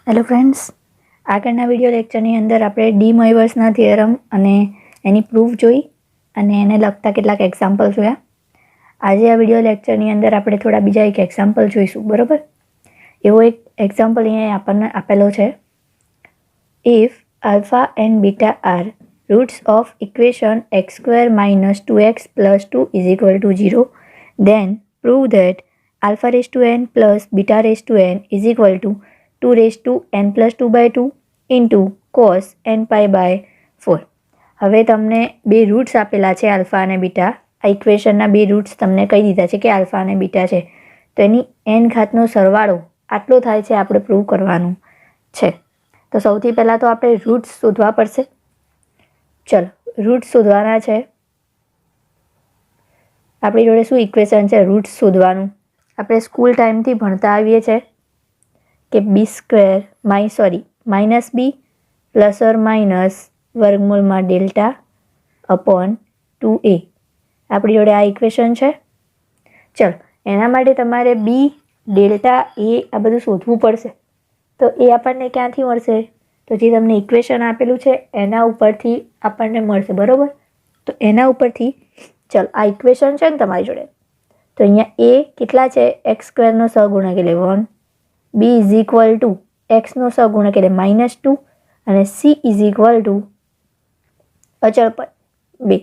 Hello friends, આગળના video લેક્ચરની અંદર આપણે ડી મોઇવર્સના થિયરમ અને એની પ્રૂફ જોઈ અને એને લગતા કેટલાક એક્ઝામ્પલ જોયા. આજે આ વિડીયો લેક્ચરની અંદર આપણે થોડા બીજા એક એક્ઝામ્પલ જોઈશું. બરાબર? એવો એક એક્ઝામ્પલ અહીંયા આપણને આપેલો છે. If alpha and beta are roots of equation X square minus 2x plus 2 is equal to 0, then prove that alpha raised to n plus beta raised to n is equal to 2 raised to n plus 2 by 2 into cos n pi by 4. હવે તમને બે roots આપેલા છે alpha અને beta. આ ઇક્વેશનના બે roots તમને કહી દીધા છે કે આલ્ફા અને બીટા છે, તો એની n ઘાતનો સરવાળો આટલો થાય છે, આપણે પ્રૂવ કરવાનું છે. તો સૌથી પહેલાં તો આપણે રૂટ્સ શોધવા પડશે. ચલો, રૂટ્સ શોધવાના છે. આપણી જોડે શું ઇક્વેશન છે રૂટ્સ શોધવાનું? આપણે સ્કૂલ ટાઈમથી ભણતા આવીએ છીએ કે B square minus B plus or minus વર્ગમૂળમાં ડેલ્ટા અપોન 2a. આપણી જોડે આ ઇક્વેશન છે. ચલો, એના માટે તમારે બી, ડેલ્ટા, એ આ બધું શોધવું પડશે. તો એ આપણને ક્યાંથી મળશે? તો જે તમને ઇક્વેશન આપેલું છે એના ઉપરથી આપણને મળશે. બરાબર? તો એના ઉપરથી ચલો, આ ઇક્વેશન છે ને તમારી જોડે, તો અહીંયા એ કેટલા છે? એક્સ સ્ક્વેરનો સહગુણક એટલે 1, બી ઇઝ ઇક્વલ ટુ એક્સનો સહગુણક એટલે -2 અને સી ઇઝ ઇક્વલ ટુ અચળ પદ 2.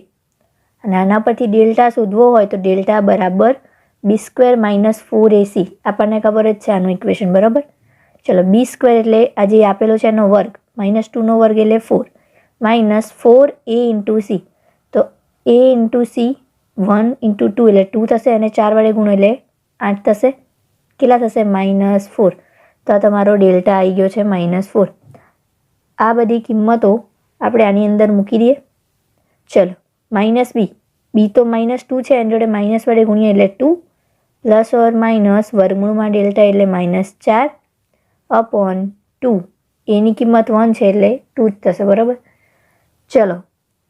અને આના પરથી ડેલ્ટા શોધવો હોય તો ડેલ્ટા બરાબર બી સ્ક્વેર માઇનસ 4ac. આપણને ખબર જ છે આનું ઇક્વેશન. બરાબર? ચલો, બી સ્ક્વેર એટલે આ જે આપેલો છે એનો વર્ગ, -2નો વર્ગ એટલે 4, માઇનસ 4a ઇન્ટુ સી. તો a ઇન્ટુ સી 1 ઇન્ટુ 2 એટલે 2 થશે અને 4 વડે ગુણો એટલે 8 થશે. કેટલા થશે? -4. તો આ તમારો ડેલ્ટા આવી ગયો છે -4. આ બધી કિંમતો આપણે આની અંદર મૂકી દઈએ. ચલો, માઇનસ બી તો -2 છે, એની જોડે માઇનસ વડે ગુણીએ એટલે 2, પ્લસ ઓર માઇનસ વર્ગમૂળમાં ડેલ્ટા એટલે -4 અપોન 2. એની કિંમત 1 છે એટલે 2 જ થશે. બરાબર? ચલો,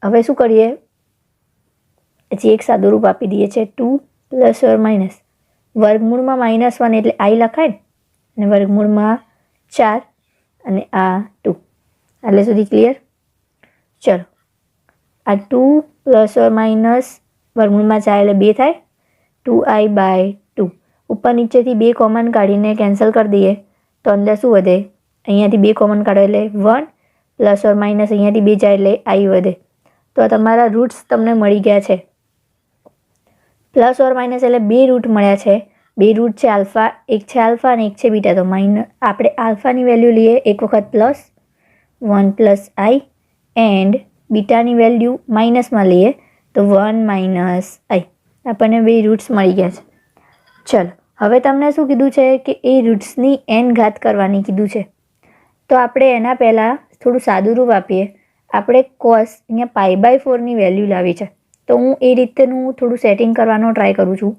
હવે શું કરીએ? હજી એક સાદું રૂપ આપી દઈએ છે. 2 પ્લસ ઓર માઇનસ વર્ગમૂળમાં -1 એટલે i લખાય ને, અને વર્ગમૂળમાં 4 અને આ 2. એટલે સુધી ક્લિયર? ચલો, આ 2 પ્લસ ઓર માઇનસ વર્ગમૂળમાં 4 એટલે 2 થાય, 2i બાય 2. ઉપર નીચેથી 2 કોમન કાઢીને કેન્સલ કરી દઈએ તો અંદર શું વધે? અહીંયાથી 2 કોમન કાઢો એટલે 1, પ્લસ ઓર માઇનસ અહીંયાથી 2 જાય એટલે i વધે. તો આ તમારા રૂટ્સ તમને મળી ગયા છે. પ્લસ ઓર માઇનસ એટલે 2 રૂટ મળ્યા છે. 2 રૂટ છે આલ્ફા, એક છે આલ્ફા અને એક છે બીટા. તો આપણે આલ્ફાની વેલ્યુ લઈએ એક વખત પ્લસ 1 પ્લસ i, એન્ડ બીટાની વેલ્યુ માઇનસમાં લઈએ તો 1 માઇનસ i. આપણને 2 રૂટ્સ મળી ગયા છે. ચલો, હવે તમને શું કીધું છે કે એ રૂટ્સની n ઘાત કરવાની કીધું છે. તો આપણે એના પહેલાં થોડું સાદું રૂપ આપીએ. આપણે કોસ અહીંયા π/4ની વેલ્યુ લાવી છે, તો હું એ રીતેનું થોડું સેટિંગ કરવાનો ટ્રાય કરું છું.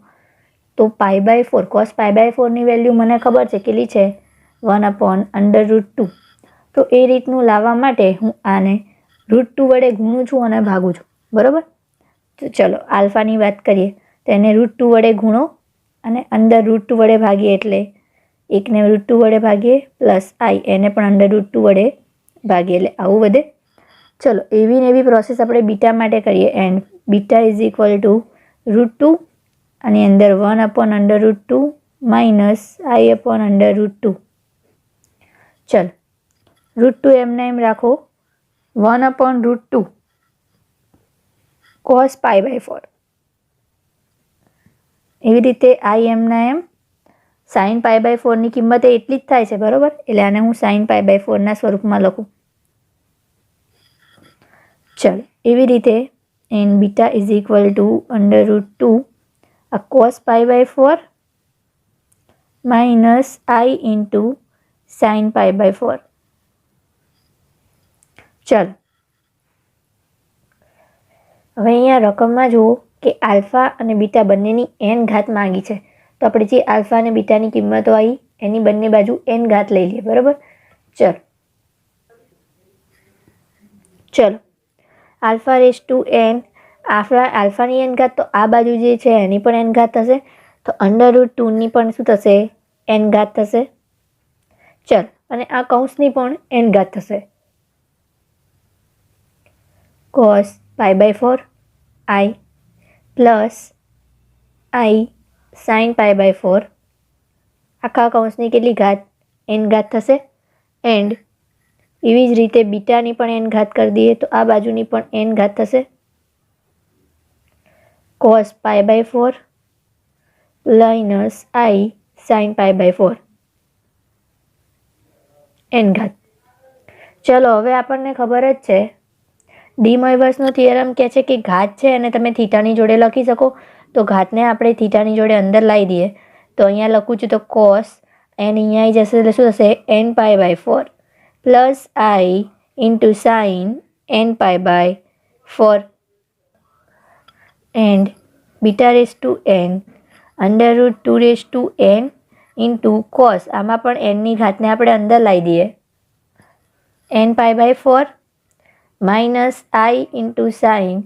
તો π/4 કોસ π/4ની વેલ્યુ મને ખબર છે કેટલી છે? 1/√2. તો એ રીતનું લાવવા માટે હું આને √2 વડે ગુણું છું અને ભાગું છું. બરાબર? તો ચલો, આલ્ફાની વાત કરીએ તો એને √2 વડે ગુણો અને અંદર √2 વડે ભાગીએ એટલે એકને √2 વડે ભાગીએ પ્લસ i, એને પણ અંદર √2 વડે ભાગીએ એટલે આવું વધે. ચલો, એવી ને એવી પ્રોસેસ આપણે બીટા માટે કરીએ. And beta is equal to √2 અને અંદર 1/√2 માઇનસ i/√2. ચલો, √2 એમને એમ રાખો, 1/√2 cos π/4. એવી રીતે i એમના એમ sin π/4ની કિંમત એટલી જ થાય છે. બરાબર? એટલે આને હું sin π/4ના સ્વરૂપમાં લખું. ચલો, એવી રીતે and beta is equal to √2 આ cos π/4 minus i into sin π/4. ચલો, હવે અહીંયા રકમમાં જુઓ કે આલ્ફા અને બીટા બંનેની n ઘાત માંગી છે. તો આપણે જે આલ્ફા અને બીટાની કિંમતો આવી એની બંને બાજુ n ઘાત લઈ લઈએ. બરાબર? ચલો, આલ્ફા રેઝ ટુ n, આલ્ફાની n ઘાત, તો આ બાજુ જે છે એની પણ n ઘાત થશે. તો √2ની પણ શું થશે? n ઘાત થશે. ચલ, અને આ કૌંસની પણ n ઘાત થશે. cos π/4 i plus i sin π/4 આખા કૌંસની કેટલી ઘાત? n ઘાત થશે. એન્ડ એવી જ રીતે બીટાની પણ n ઘાત કરી દઈએ તો આ બાજુની પણ n ઘાત થશે. cos π/4 minus i sin π/4 n ઘાત. ચલો હવે આપણને ખબર જ છે ડી મોઇવર્સનો થિયરમ કહે છે કે ઘાત છે અને તમે થીટાની જોડે લખી શકો, તો ઘાતને આપણે થીટાની જોડે અંદર લાવી દઈએ. તો અહીંયા લખું છું તો cos n અહીંયા આવી જશે એટલે શું થશે? n π/4 plus i into sine n π/4 and beta raise to n √2n into cos, આમાં પણ n ની ઘાતને આપણે અંદર લાવી દઈએ. n π/4 minus i into sine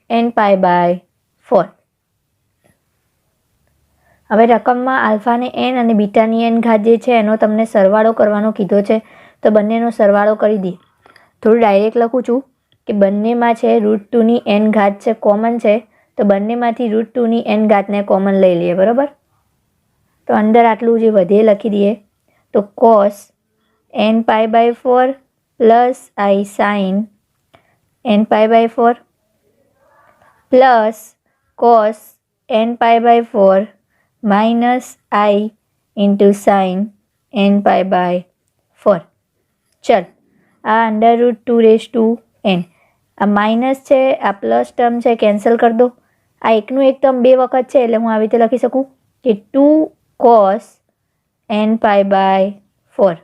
n π/4. હવે રકમમાં આલ્ફાને n અને બીટાની n ઘાત જે છે એનો તમને સરવાળો કરવાનો કીધો છે, તો બંનેનો સરવાળો કરી દઈએ. થોડું ડાયરેક્ટ લખું છું કે બંનેમાં છે √2ની n ઘાત છે, કોમન છે, તો બંનેમાંથી √2ની n ઘાતને કોમન લઈ લઈએ. બરાબર, તો અંદર આટલું જે વધે લખી દઈએ. તો cos n π/4 plus i sin n π/4 plus cos n π/4 minus i into sine n π/4. ચલ, આ √2n, આ માઇનસ છે, આ પ્લસ ટર્મ છે, કેન્સલ કરી દો. આ એકનું એક ટર્મ બે વખત છે એટલે હું આવી રીતે લખી શકું કે 2 cos n π/4.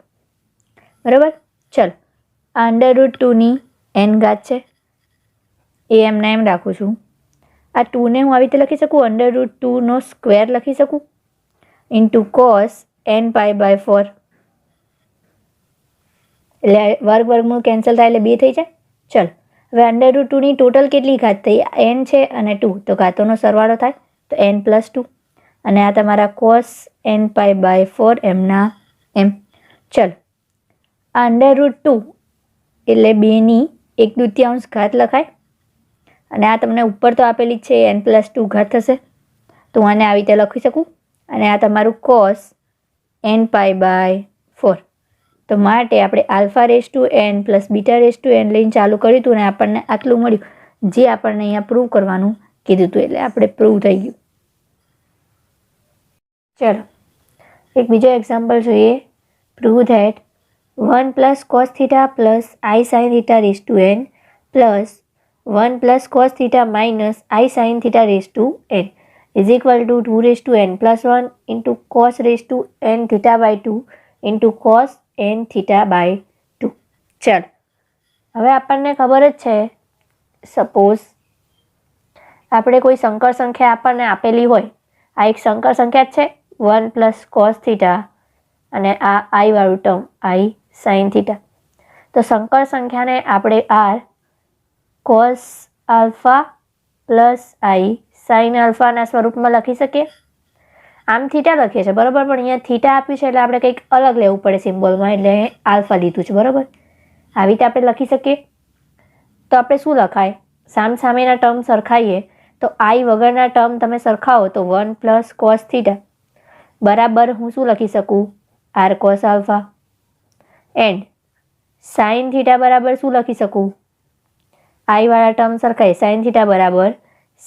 બરાબર, ચલ આ √2ની n ઘાત છે એ એમના એમ રાખું છું. આ 2ને હું આવી રીતે લખી શકું, √2નો સ્ક્વેર લખી શકું ઇન્ટુ cos n π/4. એટલે વર્ગમૂળ કેન્સલ થાય એટલે 2 થઈ જાય. ચલ, હવે √2ની ટોટલ કેટલી ઘાત થઈ? n છે અને 2, તો ઘાતોનો સરવાળો થાય તો n + 2, અને આ તમારા cos n π/4 એમના એમ. ચલ, આ √2 એટલે 2ની 1/2 ઘાત લખાય, અને આ તમને ઉપર તો આપેલી જ છે n + 2 ઘાત થશે, તો હું આને આવી રીતે લખી શકું. અને આ તમારું cos n π/4. તો માટે આપણે α⁴n પ્લસ β⁴n લઈને ચાલુ કર્યું હતું અને આપણને આટલું મળ્યું, જે આપણને અહીંયા પ્રૂવ કરવાનું કીધું હતું, એટલે આપણે પ્રૂવ થઈ ગયું. ચલો એક બીજો એક્ઝામ્પલ જોઈએ. Prove that 1 + cos θ plus i sin θ raise to n plus 1 + cos θ minus i sin θ raise to n is equal to 2n + 1 into cos raise to n θ/2 into cos n θ/2. ચાલ, હવે આપણને ખબર જ છે, સપોઝ આપણે કોઈ સંકર સંખ્યા આપણને આપેલી હોય, આ એક સંકર સંખ્યા જ છે 1 + cos θ અને આ i વાળું ટર્મ i sin θ. તો સંકર સંખ્યાને આપણે r cos alpha plus i sin આલ્ફાના સ્વરૂપમાં લખી શકીએ. આમ થીટા લખીએ છીએ બરાબર, પણ અહીંયા થીટા આપ્યું છે એટલે આપણે કંઈક અલગ લેવું પડે સિમ્બોલમાં, એટલે આલ્ફા લીધું છે. બરાબર, આવી રીતે આપણે લખી શકીએ. તો આપણે શું લખાય? સામેના ટર્મ સરખાઈએ તો i વગરના ટર્મ તમે સરખાવો તો 1 + cos θ બરાબર હું શું લખી શકું? r cos alpha. And sin θ બરાબર શું લખી શકું? i વાળા ટર્મ સરખાય, sin θ બરાબર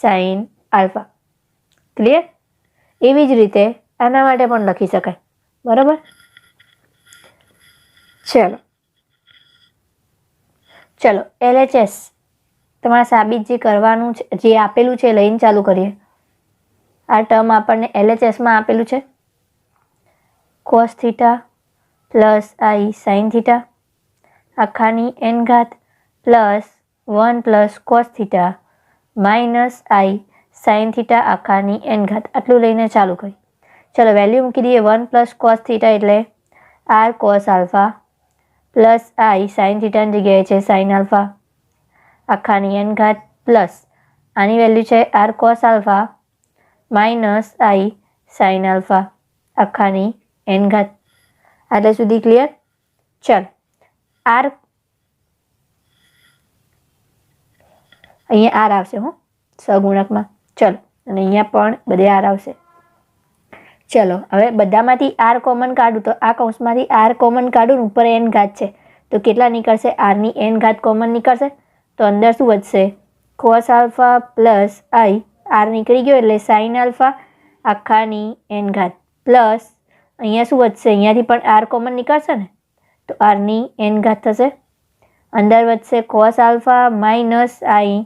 sin આલ્ફા. ક્લિયર? એવી જ રીતે આના માટે પણ લખી શકાય. બરાબર, ચલો LHS તમારે સાબિત જે કરવાનું છે, જે આપેલું છે લઈને ચાલુ કરીએ. આ ટર્મ આપણને LHSમાં આપેલું છે cos θ પ્લસ i sin θ આખાની n ઘાત plus 1 + cos θ minus i sin θ આખાની n ઘાત, આટલું લઈને ચાલુ કરી. ચલો વેલ્યુ મૂકી દઈએ. 1 + cos θ એટલે r cos alpha plus i sin θ ની જગ્યાએ છે sin આલ્ફા આખાની n ઘાત પ્લસ આની વેલ્યુ છે r cos alpha minus i sin alpha આખાની n ઘાત. આટલે સુધી ક્લિયર? ચાલ આર અહીંયા આર આવશે હું સહગુણકમાં. ચલો અને અહીંયા પણ બધે આર આવશે. ચલો હવે બધામાંથી આર કોમન કાઢું તો આ કૌંસમાંથી આર કોમન કાઢું ને ઉપર એન ઘાત છે તો કેટલા નીકળશે? આરની એન ઘાત કોમન નીકળશે તો અંદર શું વધશે? કોસ આલ્ફા પ્લસ આઈ. આર નીકળી ગયો એટલે સાઇન આલ્ફા આખાની એન ઘાત પ્લસ અહીંયા શું વધશે? અહીંયાથી પણ આર કોમન નીકળશે ને તો આરની એન ઘાત થશે. અંદર વધશે કોસ આલ્ફા માઇનસ આઈ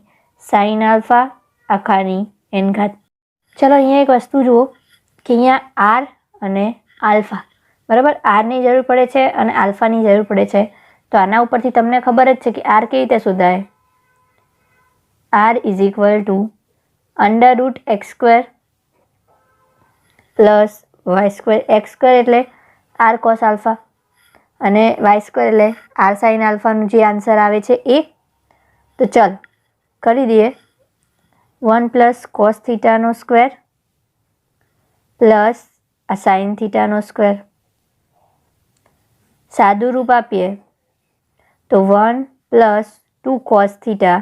સાઇન આલ્ફા આખાની એન ઘાત. ચલો અહીંયા એક વસ્તુ જુઓ કે અહીંયા આર અને આલ્ફા બરાબર, આરની જરૂર પડે છે અને આલ્ફાની જરૂર પડે છે. તો આના ઉપરથી તમને ખબર જ છે કે આર કેવી રીતે શોધાય? R is equal to under root X square plus Y square. X square એટલે આર કોસ આલ્ફા અને વાય સ્ક્વેર એટલે આર સાઇન આલ્ફાનું જે આન્સર આવે છે એ. તો ચાલ કરી દઈએ. 1 પ્લસ કોસ થીટાનો સ્ક્વેર પ્લસ આ સાઇન થીટાનો સ્ક્વેર. સાદું રૂપ આપીએ તો 1 પ્લસ 2 કોસ થીટા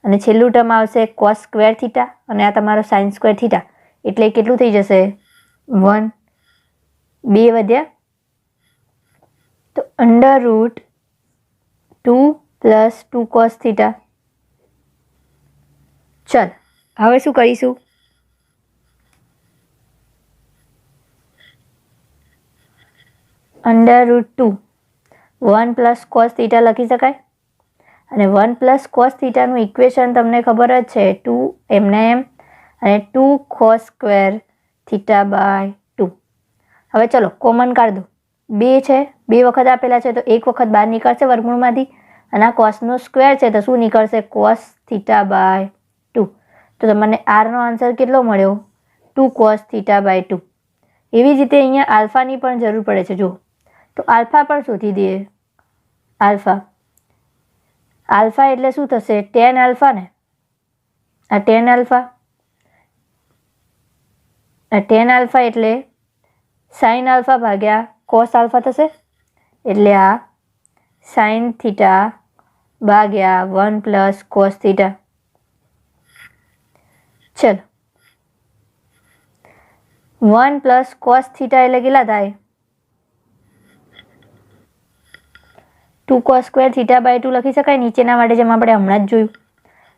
અને છેલ્લું ટર્મ આવશે કોસ સ્ક્વેર થીટા અને આ તમારો સાઇન સ્ક્વેર થીટા એટલે કેટલું થઈ જશે? 1. 2 વધ્યા તો under route 2 plus 2 cos theta. ચાલ હવે શું કરીશું? Under route 2 1 plus cos theta લખી શકાય અને 1 પ્લસ કોસ થીટાનું ઇક્વેશન તમને ખબર જ છે 2 એમને એમ અને 2 કોસ સ્ક્વેર થીટા બાય 2. હવે ચલો કોમન કાઢ દો. 2 છે, 2 વખત આપેલા છે તો 1 વખત બહાર નીકળશે વર્ગમૂળમાંથી અને આ કોસનો સ્ક્વેર છે તો શું નીકળશે? Cos theta by 2. તો તમને આરનો આન્સર કેટલો મળ્યો? 2 કોસ થીટા બાય 2. એવી જ રીતે અહીંયા આલ્ફાની પણ જરૂર પડે છે. જો તો આલ્ફા પણ શોધી દઈએ. આલ્ફા એટલે શું થશે? ટેન આલ્ફા ને આ ટેન આલ્ફા એટલે સાઇન આલ્ફા ભાગ્યા કોસ આલ્ફા થશે એટલે આ સાઇન થીટા ભાગ્યા 1 પ્લસ કોસ થીટા. ચલો 1 પ્લસ કોસ થીટા એટલે કેટલા થાય? 2 કોસ સ્ક્વેર થીટા બાય 2 લખી શકાય નીચેના માટે, જેમ આપણે હમણાં જ જોયું.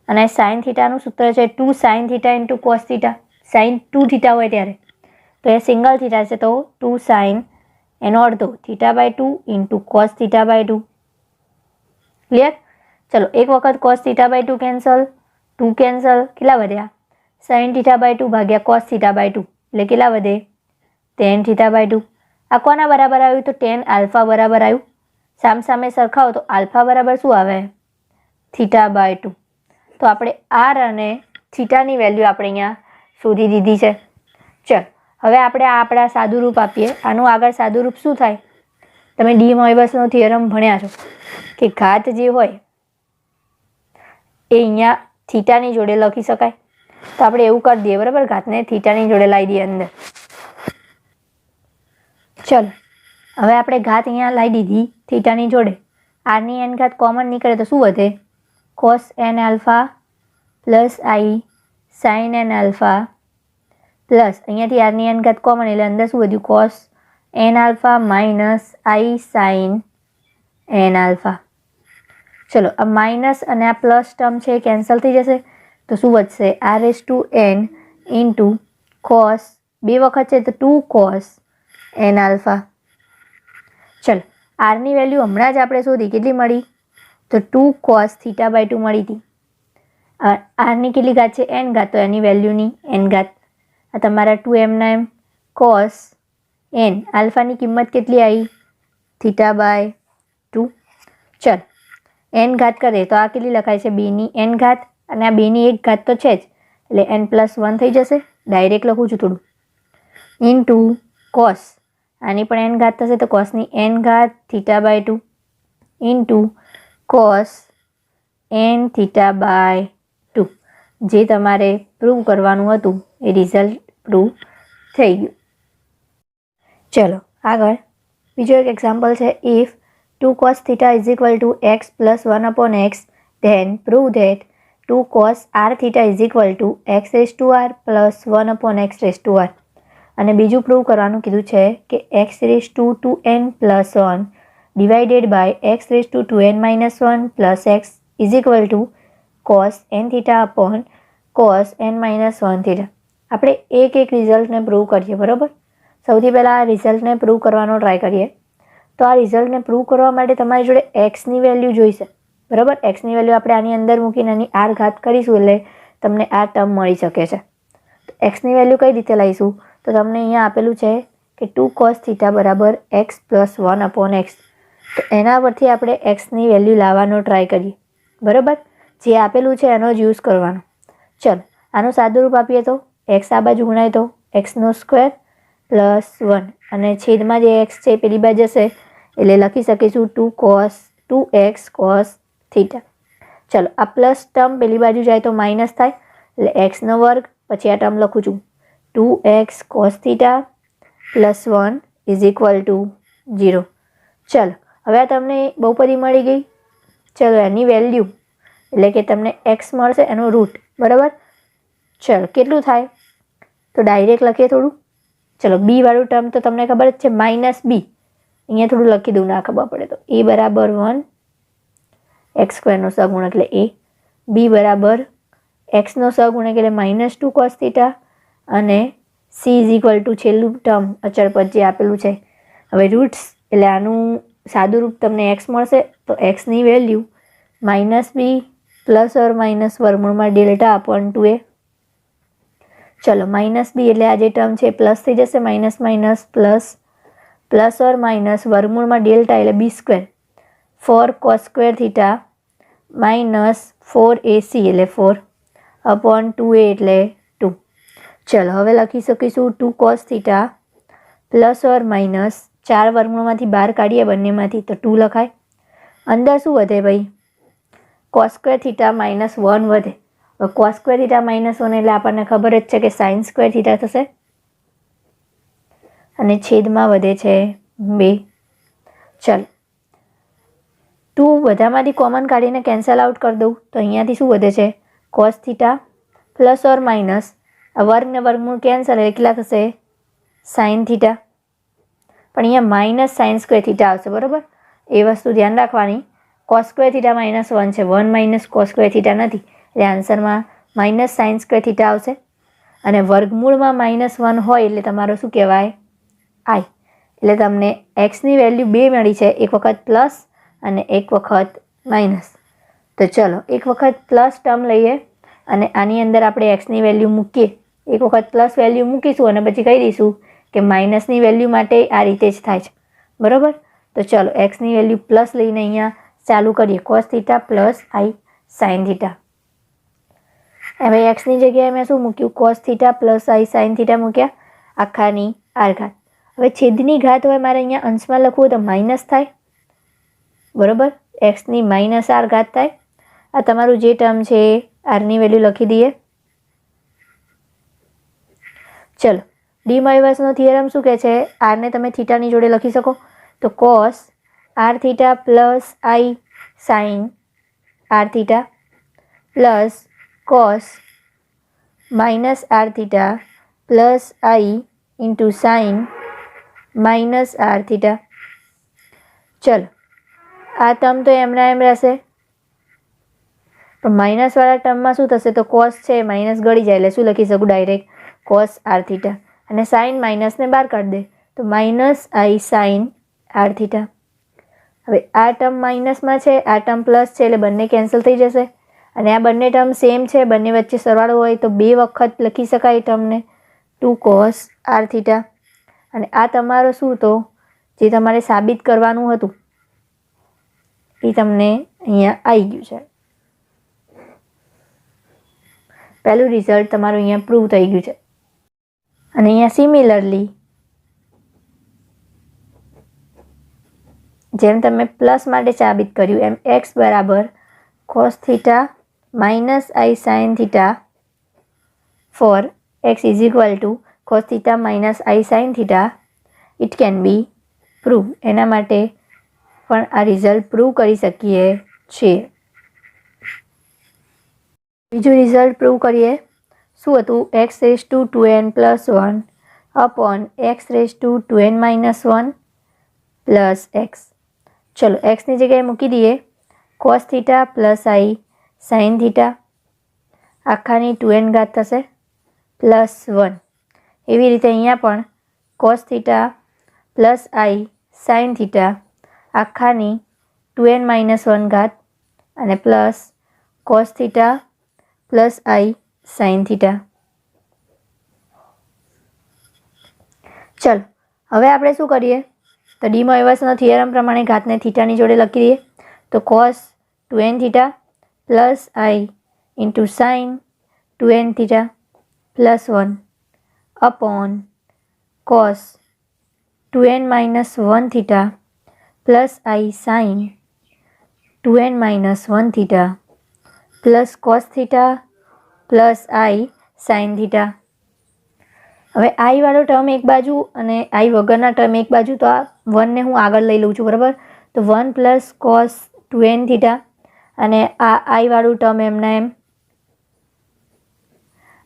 અને સાઇન થીટાનું સૂત્ર છે 2 sine theta into cos theta. Sine 2 theta હોય ત્યારે તો એ સિંગલ થીટા છે તો 2 સાઇન એનો અડધો theta by 2 into cos theta by 2. Clear? ચલો એક વખત cos theta by 2 cancel, 2 cancel, કેટલા વધ્યા? સાઇન થીટા બાય 2 ભાગ્યા કોસ થીટા બાય 2 એટલે કેટલા વધે? Tan theta by 2. આ કોના બરાબર આવ્યું? તો ટેન આલ્ફા બરાબર આવ્યું. સામસામે સરખાવો તો આલ્ફા બરાબર શું આવે? Theta by 2. તો આપણે આર અને થીટાની વેલ્યુ આપણે અહીંયા શોધી દીધી છે. ચલ હવે આપણે આપણા સાદુરૂપ આપીએ. આનું આગળ સાદુરૂપ શું થાય? તમે ડી મોઇબસનો થિયરમ ભણ્યા છો કે ઘાત જે હોય એ અહીંયા થીટાની જોડે લખી શકાય. તો આપણે એવું કરી દઈએ બરાબર, ઘાતને થીટાની જોડે લાવી દઈએ અંદર. ચલો હવે આપણે ઘાત અહીંયા લાવી દીધી થીટાની જોડે. આરની એન ઘાત કોમન નીકળે તો શું વધે? Cos N alpha plus I sine N alpha plus અહીંયાથી આરની એન ઘાત કોમન એટલે અંદર શું વધ્યું? કોસ એન આલ્ફા માઇનસ આઈ સાઇન એન આલ્ફા. ચલો આ માઇનસ અને આ પ્લસ ટર્મ છે કેન્સલ થઈ જશે તો શું વધશે? R S to N into cos 2 વખત છે તો 2 કોસ એન આલ્ફા. ચલો આરની વેલ્યુ હમણાં જ આપણે શોધી, કેટલી મળી? તો 2 કોસ થીટા બાય 2 મળી હતી. આરની કેટલી ઘાત છે? એન ઘાત, તો એની વેલ્યુની એન ઘાત. આ તમારા 2 એમના એમ કોસ એન આલ્ફાની કિંમત કેટલી આવી? Theta by 2. ચલ એન ઘાત કરીએ તો આ કેટલી લખાય છે? 2ની એન ઘાત અને આ 2ની 1 ઘાત તો છે જ એટલે n પ્લસ 1 થઈ જશે. ડાયરેક્ટ લખું છું થોડું. ઇન્ટુ કોસ આની પણ એન ઘાત થશે તો કોસની એન ઘાત theta by 2 into cos N theta by 2. જે તમારે પ્રૂવ કરવાનું હતું એ રિઝલ્ટ પ્રૂવ થઈ ગયું. ચલો આગળ બીજો એક એક્ઝામ્પલ છે, if 2 cos theta is equal to x plus 1 upon x, then prove that 2 cos r theta is equal to x raised to r plus 1 upon x raised to r. અને બીજું prove કરવાનું કીધું છે કે x raised to 2n plus 1 divided by x raised to 2n minus 1 plus x is equal to cos n theta upon cos n minus 1 theta. આપણે એક એક રિઝલ્ટને prove કરીએ, બરાબર. સૌથી પહેલાં આ રિઝલ્ટને પ્રૂવ કરવાનો ટ્રાય કરીએ. તો આ રિઝલ્ટને પ્રૂવ કરવા માટે તમારી જોડે એક્સની વેલ્યુ જોઈશે, બરાબર. એક્સની વેલ્યુ આપણે આની અંદર મૂકીને આની આર ઘાત કરીશું એટલે તમને આ ટર્મ મળી શકે છે. એક્સની વેલ્યુ કઈ રીતે લઈશું? તો તમને અહીંયા આપેલું છે કે 2 cos થીટા બરાબર એક્સ પ્લસ 1 અપોન એક્સ. તો એના પરથી આપણે એક્સની વેલ્યુ લાવવાનો ટ્રાય કરીએ, બરાબર. જે આપેલું છે એનો જ યુઝ કરવાનો. ચલો, આનું સાદું રૂપ આપીએ તો એક્સ આ બાજુ ગુણાય તો એક્સનો સ્ક્વેર પ્લસ 1 અને છેદમાં જે એક્સ છે પેલી બાજુ જશે એટલે લખી શકીશું 2x cos થીટા. ચલો, આ પ્લસ ટર્મ પેલી બાજુ જાય તો માઇનસ થાય એટલે એક્સનો વર્ગ, પછી આ ટર્મ લખું છું 2x cos theta plus 1 is equal to 0. ચલો, હવે આ તમને બહુપદી મળી ગઈ. ચલો, એની વેલ્યુ એટલે કે તમને એક્સ મળશે એનો રૂટ, બરાબર. ચલો, કેટલું થાય? તો ડાયરેક્ટ લખીએ થોડું. ચલો, બી વાળું ટર્મ તો તમને ખબર જ છે, માઇનસ બી. અહીંયા થોડું લખી દઉં, ના ખબર પડે તો. એ બરાબર 1 એક્સ સ્ક્વેરનો સહગુણક એટલે એ. બી બરાબર એક્સનો સહગુણક એટલે -2 cos થીટા અને સી ઇઝ ઇક્વલ ટુ છેલ્લું ટર્મ અચળ પદ જે આપેલું છે. હવે રૂટ્સ એટલે આનું સાદું રૂપ તમને એક્સ મળશે તો એક્સની value -b plus or minus વર્ગમૂળમાં ડેલ્ટા અપોન 2a. ચલો, -b એટલે આ જે ટર્મ છે પ્લસ થઈ જશે, minus minus plus or minus વર્ગમૂળમાં ડેલ્ટા એટલે B square 4 cos square theta minus 4ac એટલે 4 અપોન 2a એટલે 2. ચલો, હવે લખી શકીશું 2 cos theta plus or minus 4 વર્ગમૂળમાંથી બહાર કાઢીએ બંનેમાંથી તો 2 લખાય. અંદર શું વધે ભાઈ? cos સ્ક્વેર થીટા -1 વધે. cos સ્ક્વેર થીટા -1 એટલે આપણને ખબર જ છે કે sin સ્ક્વેર થીટા થશે અને છેદમાં વધે છે 2. ચલ, 2 બધામાંથી કોમન કાઢીને કેન્સલ આઉટ કરી દઉં તો અહીંયાથી શું વધે છે? cos theta plus or minus વર્ગને વર્ગમૂળ કેન્સલ એટલે કેટલા થશે? sin theta. પણ અહીંયા માઇનસ sin સ્ક્વેર થીટા આવશે, બરાબર. એ વસ્તુ ધ્યાન રાખવાની. cos સ્ક્વેર થીટા -1 છે, 1 માઇનસ cos સ્ક્વેર થીટા નથી એટલે આન્સરમાં માઇનસ sin સ્ક્વેર થીટા આવશે. અને વર્ગમૂળમાં -1 હોય એટલે તમારો શું કહેવાય? i. એટલે તમને એક્સની વેલ્યુ 2 મળી છે, એક વખત પ્લસ અને એક વખત માઇનસ. તો ચલો, એક વખત પ્લસ ટર્મ લઈએ અને આની અંદર આપણે એક્સની વેલ્યુ મૂકીએ. એક વખત પ્લસ વેલ્યુ મૂકીશું અને પછી કહી દઈશું કે માઇનસની વેલ્યુ માટે આ રીતે જ થાય છે, બરાબર. તો ચલો, એક્સની વેલ્યુ પ્લસ લઈને અહીંયા ચાલુ કરીએ. cos theta plus i sin theta. હવે એક્સની જગ્યાએ મેં શું મૂક્યું? cos theta plus i sin theta મૂક્યા, આખાની આર ઘાત. હવે છેદની ઘાત હોય મારે અહીંયા અંશમાં લખવું તો માઇનસ થાય, બરાબર. એક્સની માઇનસ આર ઘાત થાય. આ તમારું જે ટર્મ છે આરની વેલ્યુ લખી દઈએ. ચલો, ડી મોઇવસનો થિયરમ શું કહે છે? આરને તમે થીટાની જોડે લખી શકો તો cos R theta plus i sin R theta plus cos minus R theta plus i into sin minus R theta. ચલો, આ ટર્મ તો એમના એમ રહેશે, પણ માઇનસવાળા ટર્મમાં શું થશે? તો cos છે માઇનસ ગળી જાય એટલે શું લખી શકું? Direct cos R theta. અને સાઇન માઇનસને બહાર કાઢી દે તો minus i sin R theta. હવે આ ટર્મ માઇનસમાં છે, આ ટર્મ પ્લસ છે એટલે બંને કેન્સલ થઈ જશે. અને આ બંને ટર્મ સેમ છે, બંને વચ્ચે સરવાળો હોય તો 2 વખત લખી શકાય ટર્મને 2 cos આર થીટા. અને આ તમારો શું? તો જે તમારે સાબિત કરવાનું હતું એ તમને અહીંયા આવી ગયું છે. પહેલું રિઝલ્ટ તમારું અહીંયા પ્રૂવ થઈ ગયું છે. અને અહીંયા સિમિલરલી જેમ તમે પ્લસ માટે સાબિત કર્યું એમ એક્સ બરાબર cos theta minus i sin theta for x is equal to cos theta minus i sin theta, it can be prove, એના માટે પણ આ રિઝલ્ટ પ્રૂવ કરી શકીએ છીએ. બીજું રિઝલ્ટ પ્રૂવ કરીએ. શું હતું? X raise to 2n + 1 upon X raise to 2n - 1 plus X. ચલો એક્સની જગ્યાએ મૂકી દઈએ cos theta plus I sine theta આખાની 2n ઘાત થશે પ્લસ 1. એવી રીતે અહીંયા પણ cos theta plus I sine theta આખાની 2n - 1 ઘાત અને plus cos theta plus I sine theta. ચલો હવે આપણે શું કરીએ? તો ડી મોઇવસનો થિયરમ પ્રમાણે ઘાતને થીટાની જોડે લખી દઈએ. તો cos 2n theta plus I into sine 2n theta plus 1 upon cos 2n - 1 theta plus I sine 2n - 1 theta plus cos theta plus I sine theta. હવે આઈ વાળો ટર્મ એક બાજુ અને આઈ વગરના ટર્મ એક બાજુ, તો આ 1ને હું આગળ લઈ લઉં છું, બરાબર. તો 1 પ્લસ કોસ 2n થીટા અને આ આઈ વાળું ટર્મ એમના એમ,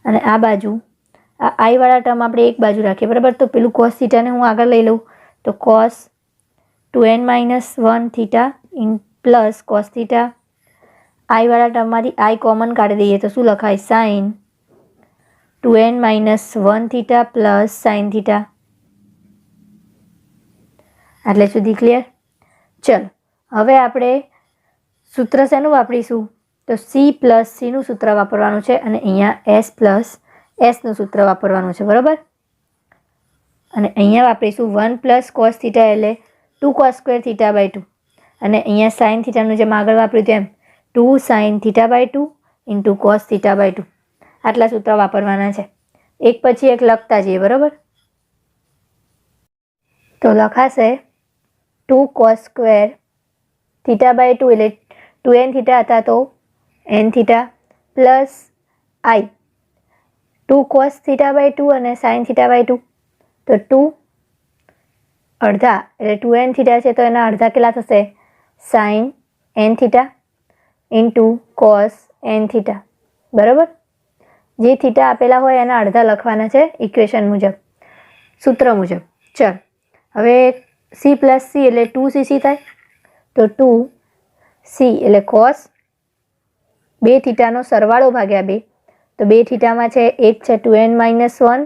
અને આ બાજુ આ આઈ વાળા ટર્મ આપણે એક બાજુ રાખીએ, બરાબર. તો પેલું કોસ થીટાને હું આગળ લઈ લઉં, તો cos 2n - 1 theta plus cos theta. I વાળા ટર્મમાંથી આઈ કોમન કાઢી દઈએ તો શું લખાય? Sine 2n - 1 theta plus sine theta. આટલે સુધી ક્લિયર? ચલો હવે આપણે સૂત્ર શેનું વાપરીશું? તો સી પ્લસ સીનું સૂત્ર વાપરવાનું છે અને અહીંયા એસ પ્લસ એસનું સૂત્ર વાપરવાનું છે, બરાબર. અને અહીંયા વાપરીશું 1 પ્લસ કોસ થીટા એટલે 2 કોસ સ્ક્વેર થીટા બાય 2 અને અહીંયા સાઇન થીટાનું જેમ આગળ વાપર્યું તેમ 2 sine theta by 2 into cos theta by 2. આટલા સૂત્ર વાપરવાના છે. એક પછી એક લખતા જઈએ, બરાબર. તો લખાશે 2 કોસ સ્ક્વેર થીટા બાય 2 એટલે 2n થીટા હતા તો n theta plus I 2 cos theta by 2 અને સાઇન થીટા બાય 2 તો 2 અડધા એટલે 2n થીટા છે તો એના અડધા કેટલા થશે? Sine n theta into cos n theta, બરાબર. જે થીટા આપેલા હોય એના અડધા લખવાના છે ઇક્વેશન મુજબ, સૂત્ર મુજબ. ચલ હવે સી પ્લસ સી એટલે 2cc થાય, તો 2c એટલે કોસ 2 થીટાનો સરવાળો ભાગ્યા 2, તો 2 થીટામાં છે એક છે 2n - 1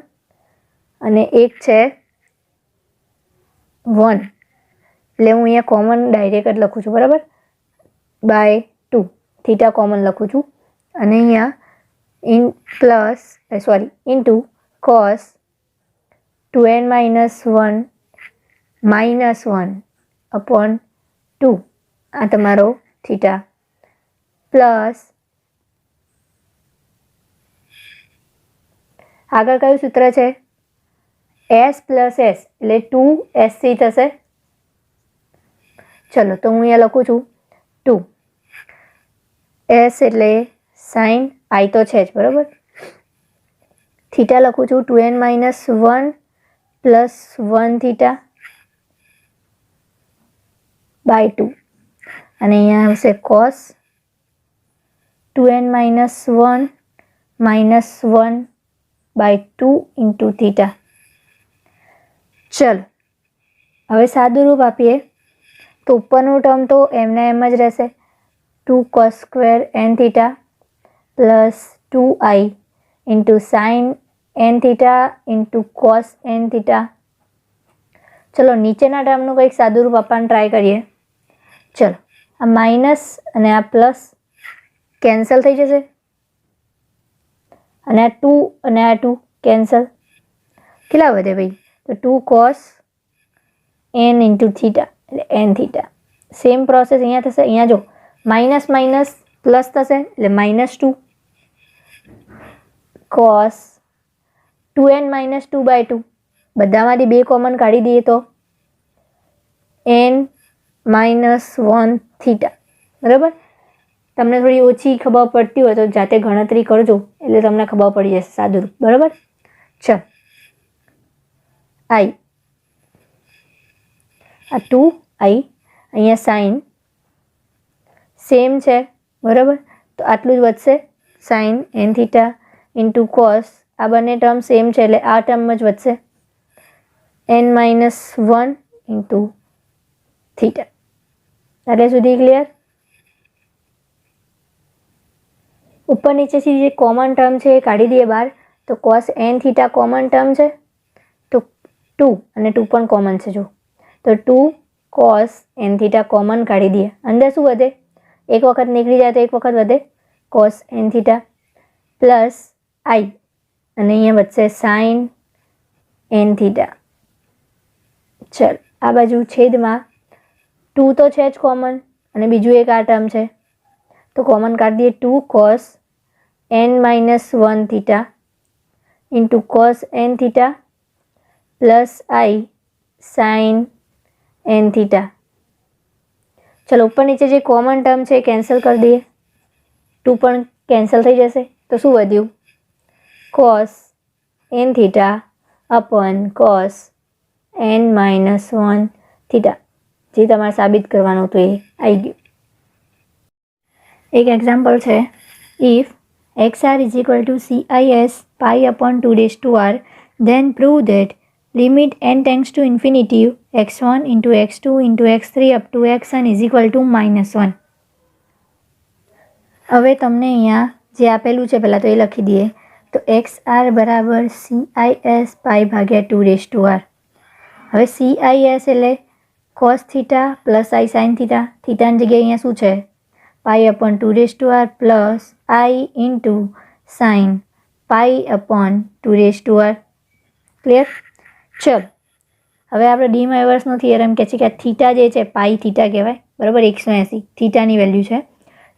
અને એક છે 1, એટલે હું અહીંયા કોમન ડાયરેક્ટ જ લખું છું, બરાબર. બાય 2 થીટા કોમન લખું છું અને અહીંયા ઇન્ટુ કોસ 2n - 1 -1 અપોન 2 આ તમારો થીટા પ્લસ આગળ કયું સૂત્ર છે? એસ પ્લસ એસ એટલે 2sc થશે. ચલો તો હું અહીંયા લખું છું 2 એસ એટલે સાઇન આઈ તો છે જ, બરાબર. થીટા લખું છું 2n - 1 પ્લસ 1 થીટા બાય 2 અને અહીંયા આવશે cos 2n - 1 -1 by 2 into theta. ચલો હવે સાદું રૂપ આપીએ તો ઉપરનું ટર્મ તો એમના એમ જ રહેશે, 2 cos square n theta plus 2i into sine n theta into cos n theta. ચલો નીચેના ટર્મનું કંઈક સાદું રૂપ આપવાનું ટ્રાય કરીએ. ચલો આ માઇનસ અને આ પ્લસ કેન્સલ થઈ જશે અને આ 2 અને આ 2 કેન્સલ. કેટલા વધે ભાઈ? તો 2 કોસ n ઇન્ટુ થીટા એટલે n થીટા. સેમ પ્રોસેસ અહીંયા થશે. અહીંયા જો માઇનસ માઇનસ પ્લસ થશે એટલે -2 કોસ 2n - 2 બાય 2 બધામાંથી 2 કોમન કાઢી દઈએ તો n -1 થીટા, બરાબર. તમને થોડી ઓછી ખબર પડતી હોય તો જાતે ગણતરી કરજો એટલે તમને ખબર પડી જશે સાદું રૂપ, બરાબર. ચલ આઈ આ 2i, અહીંયા સાઇન સેમ છે બરાબર, તો આટલું જ વધશે sine N theta into cos, આ બંને ટર્મ સેમ છે એટલે આ ટર્મ જ વધશે n-1 ઇન્ટુ થીટા. એટલે સુધી ક્લિયર? ઉપર નીચેથી જે કોમન ટર્મ છે એ કાઢી દઈએ બહાર, તો cos N theta common term છે, તો 2 અને 2 પણ કોમન છે જો, તો 2 કોસ એન થીટા કોમન કાઢી દઈએ. અંદર શું વધે? એક વખત નીકળી જાય તો એક વખત વધે કોસ એન થીટા પ્લસ આઈ, અને અહીંયા વધશે સાઇન એન થીટા. ચલ આ બાજુ છેદમાં 2 તો છે જ કોમન, અને બીજું એક આ ટર્મ છે તો કોમન કાઢી દઈએ. 2 cos n-1 theta into cos N theta plus I sine N theta. ચલો ઉપર નીચે જે કોમન ટર્મ છે એ કેન્સલ કરી દઈએ, 2 પણ કેન્સલ થઈ જશે, તો શું વધ્યું? Cos N theta upon cos n-1 theta, જે તમારે સાબિત કરવાનું હતું એ આવી ગયું. એક એક્ઝામ્પલ છે, if xr is equal to cis pi upon 2r, then prove that limit n tends to infinity x1 into x2 into x3 up to xn is equal to -1. હવે તમને અહીંયા જે આપેલું છે પહેલાં તો એ લખી દઈએ, તો xr બરાબર cis પાઈ ભાગ્યા 2r. હવે cis એટલે cos theta plus I sine theta, થીટાની જગ્યાએ અહીંયા શું છે? Pi upon 2r plus I into sine pi upon 2r. Clear? ચલો હવે આપણે ડી માયવર્સનો થિયરમ કહે છે કે આ થીટા જે છે પાઈ થીટા કહેવાય બરાબર, 180 થીટાની વેલ્યુ છે,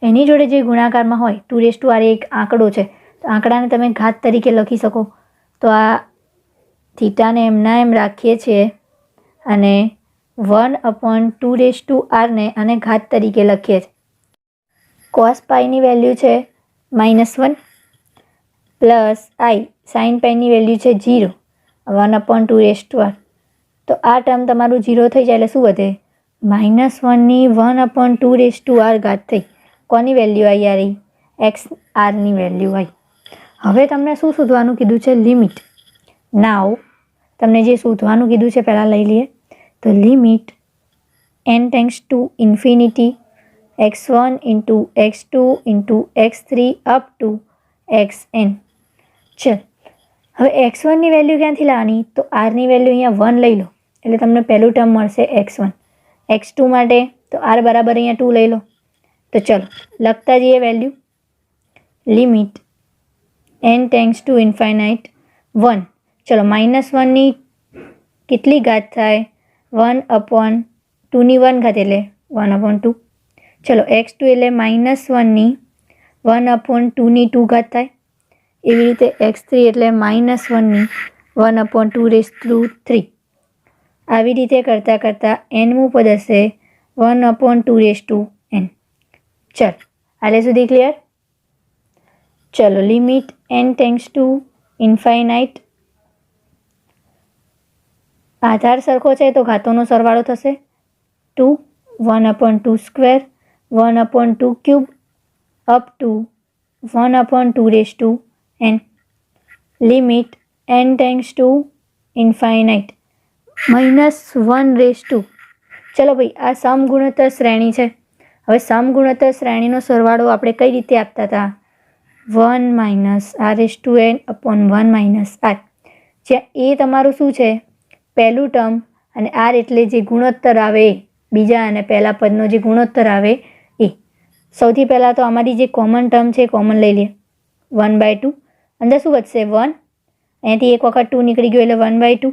એની જોડે જે ગુણાકારમાં હોય 2r એક આંકડો છે, તો આંકડાને તમે ઘાત તરીકે લખી શકો. તો આ થીટાને એમના એમ રાખીએ છીએ અને 1/2r ને આને ઘાત તરીકે લખીએ છીએ. કોસ પાઈની વેલ્યુ છે -1 પ્લસ આઈ સાઇન પાઈની વેલ્યુ છે 0, 1/2r. તો આ ટર્મ તમારું 0 થઈ જાય એટલે શું વધે? -1ની 1/2r ઘાત થઈ. કોની વેલ્યુ આવી? આ રહી XRની વેલ્યુ આવી. હવે તમને શું શોધવાનું કીધું છે? લિમિટ. નાવ તમને જે શોધવાનું કીધું છે પહેલાં લઈ લઈએ, તો limit n tends two infinity x1 into x2 into x3 up to xn. ચલ હવે x1ની વેલ્યુ ક્યાંથી લાવવાની? તો આરની વેલ્યુ અહીંયા 1 લઈ લો એટલે તમને પહેલું ટર્મ મળશે x1. x2 માટે તો r બરાબર અહીંયા 2 લઈ લો. તો ચલો લખતા જઈએ value. Limit n tends to infinite 1. ચલો -1ની કેટલી ઘાત થાય? 1/2ની 1 ઘાત એટલે 1/2. ચલો x2 એટલે -1ની 1/2ની 2 ઘાત થાય. એવી રીતે x3 એટલે -1ની 1/2/3. આવી રીતે કરતાં કરતાં nમું પદ હશે 1/2n. ચલો આટલે સુધી ક્લિયર? ચલો limit n tends to infinite, આધાર સરખો છે તો ઘાતોનો સરવાળો થશે 2, 1/2² 1/2³ up to 1/2n. Limit n tends to infinite -1/2. ચલો ભાઈ આ સમગુણોત્તર શ્રેણી છે. હવે સમગુણોત્તર શ્રેણીનો સરવાળો આપણે કઈ રીતે આપતા હતા? 1 - r/n/1 - r. જ્યાં એ તમારું શું છે? પહેલું ટર્મ, અને r એટલે જે ગુણોત્તર આવે એ, બીજા અને પહેલા પદનો જે ગુણોત્તર આવે એ. સૌથી પહેલાં તો અમારી જે કોમન ટર્મ છે એ કોમન લઈ લઈએ, 1/2. અંદર શું વધશે? 1. અહીંયાથી એક વખત 2 નીકળી ગયો એટલે 1/2.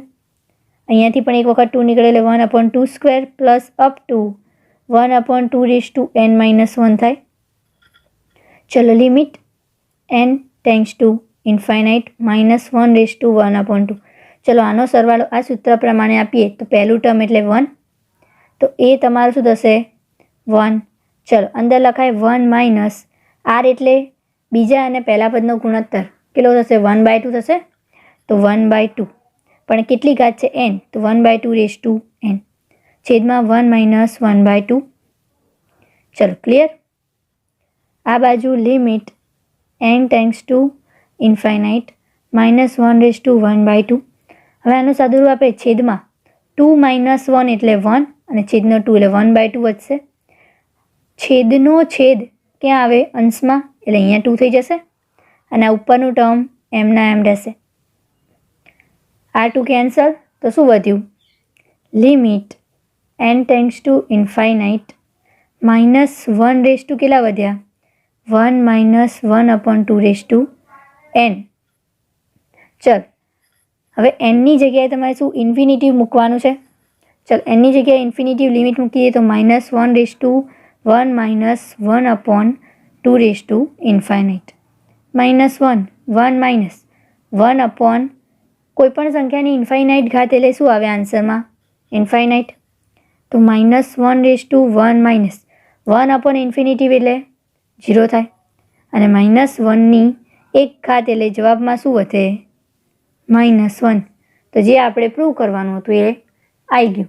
અહીંયાથી પણ એક વખત 2 નીકળે એટલે 1/2² પ્લસ અપ ટુ 1/2n - 1 થાય. ચલો limit n tends to infinite -1/2. ચલો આનો સરવાળો આ સૂત્ર પ્રમાણે આપીએ તો પહેલું ટર્મ એટલે 1, તો એ તમારું શું થશે? 1. ચલો અંદર લખાય 1 માઇનસ r એટલે બીજા અને પહેલા પદનો ગુણોત્તર કેટલો થશે? 1/2 થશે. તો 1/2 પણ કેટલી ઘાત છે? n, તો 1/2n. છેદમાં 1 - 1/2. ચલો ક્લિયર. આ બાજુ limit n tends to infinite -1/2. હવે આનું સાદુરૂપ આપે છેદમાં 2 - 1 એટલે 1 અને છેદનો 2 એટલે 1/2 વધશે. છેદનો છેદ ક્યાં આવે? અંશમાં, એટલે અહીંયા 2 થઈ જશે અને આ ઉપરનું ટર્મ એમના એમ રહેશે. આ 2 કેન્સલ, તો શું વધ્યું? Limit n tends to infinite -1 કેટલા વધ્યા? 1 - 1/2n. ચલ હવે nની જગ્યાએ તમારે શું ઇન્ફિનિટિવ મૂકવાનું છે? ચલ nની જગ્યાએ ઇન્ફિનિટિવ લિમિટ મૂકી દઈએ તો -1/1 ઇન્ફાઇનાઇટ. -1 કોઈ પણ સંખ્યાની ઇન્ફાઇનાઇટ ઘાત એટલે શું આવે આન્સરમાં? ઇન્ફાઇનાઇટ. તો -1/1 એટલે 0 થાય અને -1ની એક ઘાત એટલે જવાબમાં શું વધે? -1. તો જે આપણે પ્રૂવ કરવાનું હતું એ આવી ગયું.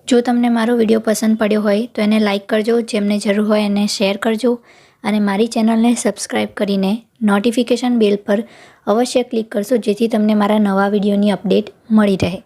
જો તમને મારો વિડીયો પસંદ પડ્યો હોય તો એને લાઇક કરજો, જેમને જરૂર હોય એને શેર કરજો અને મારી ચેનલને સબસ્ક્રાઈબ કરીને નોટિફિકેશન બેલ પર અવશ્ય ક્લિક કરશો, જેથી તમને મારા નવા વિડીયોની અપડેટ મળી રહે.